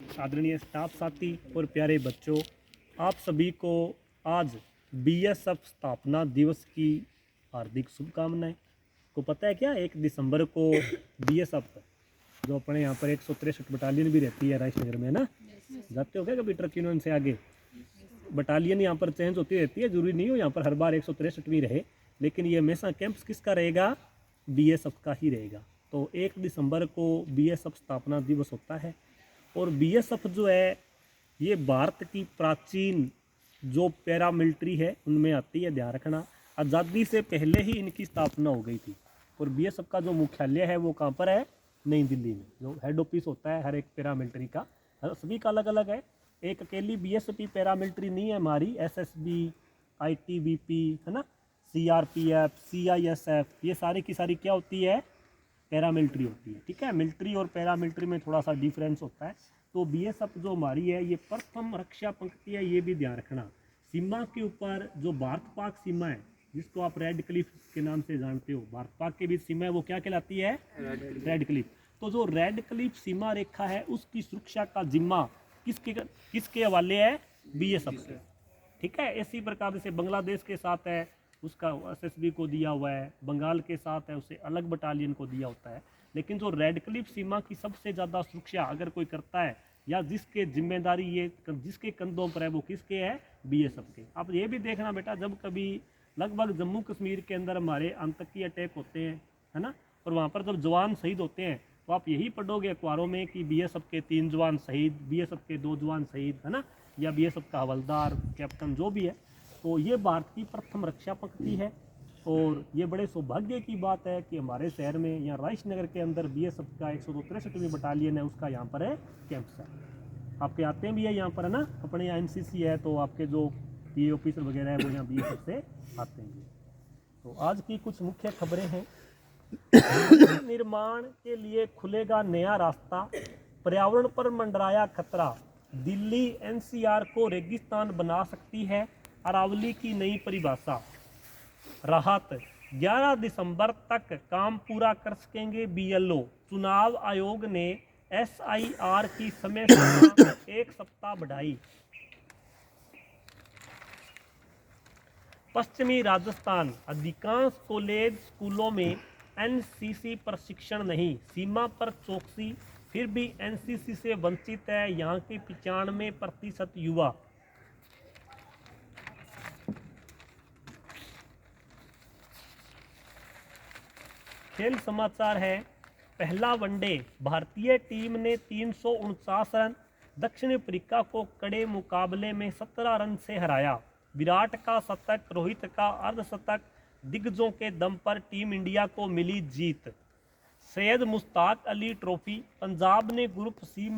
आदरणीय स्टाफ साथी और प्यारे बच्चों, आप सभी को आज बीएसएफ स्थापना दिवस की हार्दिक शुभकामनाएं। को पता है क्या, 1 दिसंबर को बीएसएफ जो अपने यहाँ पर 163 बटालियन भी रहती है राजनगर में, ना जाते हो क्या कभी ट्रक यूनियन से आगे? बटालियन यहाँ पर चेंज होती रहती है, जरूरी नहीं हो यहाँ पर हर बार 163 रहे, लेकिन ये हमेशा कैंप्स किसका रहेगा? बीएसएफ का ही रहेगा। तो 1 दिसंबर को बीएसएफ स्थापना दिवस होता है। और बीएसएफ जो है ये भारत की प्राचीन जो पैरामिलिट्री है उनमें आती है, ध्यान रखना। आज़ादी से पहले ही इनकी स्थापना हो गई थी। और बीएसएफ का जो मुख्यालय है वो कहाँ पर है? नई दिल्ली में। जो हेड ऑफिस होता है हर एक पैरामिलिट्री का, सभी का अलग अलग है। एक अकेली बीएसएफ पैरामिलिट्री नहीं है हमारी, एसएसबी, आईटीबीपी है ना, सीआरपीएफ, सीआईएसएफ, ये सारी की सारी क्या होती है? पैरामिलिट्री होती है। ठीक है, मिलिट्री और पैरामिलिट्री में थोड़ा सा डिफरेंस होता है। तो बीएसएफ जो हमारी है ये प्रथम रक्षा पंक्ति है, ये भी ध्यान रखना। सीमा के ऊपर जो भारत पाक सीमा है, जिसको आप रेड क्लिफ के नाम से जानते हो, भारत पाक के बीच सीमा है, वो क्या कहलाती है? Red Cliff. तो जो रेड क्लिफ सीमा रेखा है उसकी सुरक्षा का जिम्मा किसके हवाले है? बीएसएफ से। ठीक है, इसी प्रकार से बांग्लादेश के साथ है उसका एसएसबी को दिया हुआ है, बंगाल के साथ है उसे अलग बटालियन को दिया होता है। लेकिन जो रेड क्लिफ सीमा की सबसे ज़्यादा सुरक्षा अगर कोई करता है या जिसके जिम्मेदारी ये जिसके कंधों पर है, वो किसके है? बीएसएफ के। आप ये भी देखना बेटा, जब कभी लगभग जम्मू कश्मीर के अंदर हमारे आतंकी अटैक होते हैं, है ना, और वहाँ पर जब जवान शहीद होते हैं तो आप यही पढ़ोगे अखबारों में कि बीएसएफ के 3 जवान शहीद, बीएसएफ के 2 जवान शहीद, है ना, या बीएसएफ का हवलदार, कैप्टन जो भी है। तो ये भारत की प्रथम रक्षा पंक्ति है। और ये बड़े सौभाग्य की बात है कि हमारे शहर में यहाँ राजनगर के अंदर बीएसएफ का 163वीं बटालियन है, उसका यहाँ पर है कैंप्स है। आपके आते भी है यहाँ पर, है ना, अपने यहाँ एनसीसी है, तो आपके जो पीए ऑफिसर वगैरह है वो यहाँ बीएसएफ से आते हैं। तो आज की कुछ मुख्य खबरें हैं। निर्माण के लिए खुलेगा नया रास्ता, पर्यावरण पर मंडराया खतरा, दिल्ली एनसीआर को रेगिस्तान बना सकती है, अरावली की नई परिभाषा। राहत, 11 दिसंबर तक काम पूरा कर सकेंगे बीएलओ। चुनाव आयोग ने एसआईआर की समय सीमा 1 सप्ताह बढ़ाई। पश्चिमी राजस्थान, अधिकांश कॉलेज स्कूलों में एनसीसी प्रशिक्षण नहीं, सीमा पर चौकसी, फिर भी एनसीसी से वंचित है यहाँ के 95% युवा। खेल समाचार है। पहला वनडे, भारतीय टीम ने 349 रन, दक्षिण अफ्रीका को कड़े मुकाबले में 17 रन से हराया। विराट का शतक, रोहित का अर्धशतक, दिग्गजों के दम पर टीम इंडिया को मिली जीत। सैयद मुश्ताक अली ट्रॉफी, पंजाब ने ग्रुप सी में